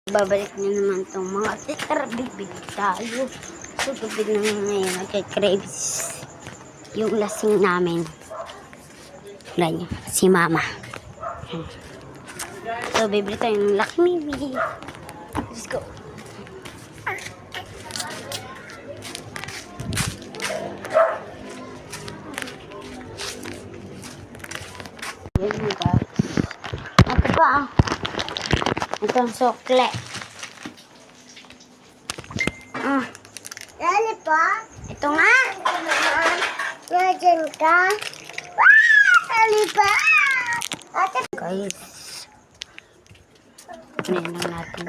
Babalik na naman itong mga titara. Bibili tayo. So, bibili namin ngayon. Nagka-craves yung lasing namin. Ganyan. Si mama. So, bibili tayo ng Lucky Mimi. Let's go. Yan mo guys. Ito pa ah. Itong sokle. Lali pa? Ito nga. Nandiyan ka? Lali pa? Ate, Guys. Kunin lang natin.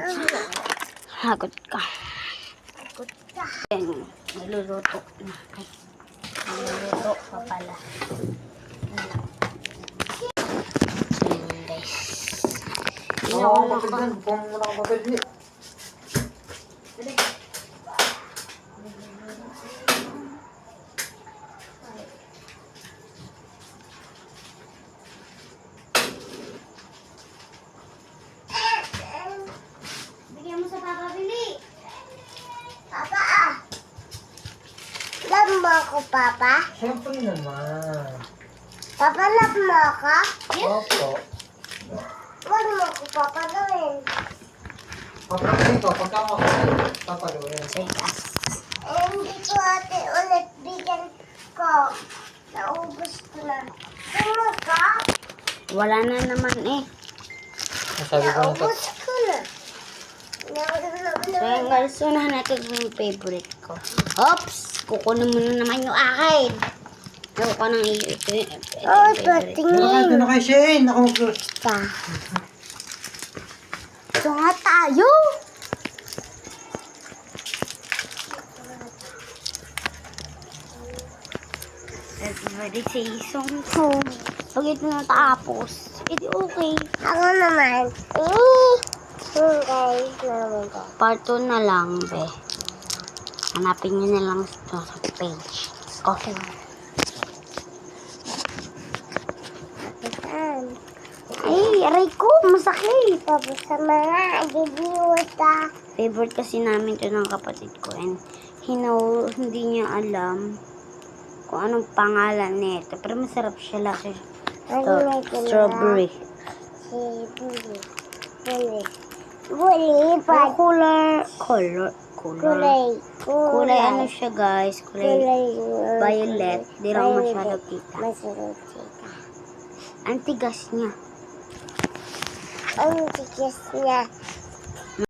Hagot ka. Yan. Niluluto na. Ay. Niluluto pa pala. So yun guys. Oo, kapit yan. Bukong mo na kapit niya. bigyan mo sa Papa Billy. Papa ah. Love mo ako, Papa? Siyempre naman. Papa, love mo ako? Opo. Huwag mo ako papaluin. Papaluin ko. Pagka makakain, papaluin. So yun guys. Hindi ko ate ulit bigyan ko. Naubos ko na. Sino ka? Wala na naman eh. Sabi ko na to. Naubos ko na. So yun guys. Unahan natin yung favorite ko. Oops! Kukunin mo na naman yung akin. Ako ko nang iyo. Ito yung Oh, favorite. patingin. Ito na kay Shane. Ako Pa. Ito nga tayo. Everybody say song ko. Pag ito natapos, edi okay. Ako naman. Guys, naman ko. Part 2 na lang, be. Hanapin nyo na lang ito sa page. Okay. Saan? Ay, aray ko, masakit. Tapos sa mga ibibiwata. Favorite kasi namin ito ng kapatid ko. And hindi niya alam kung anong pangalan nito. Pero masarap siya lasa. Strawberry. Si Bully. Bully. Bully, pa. Kulay ano siya guys? Kulay violet. Di lang masyado kita. Masarap kita. Ang tigas niya. Ang tigas niya.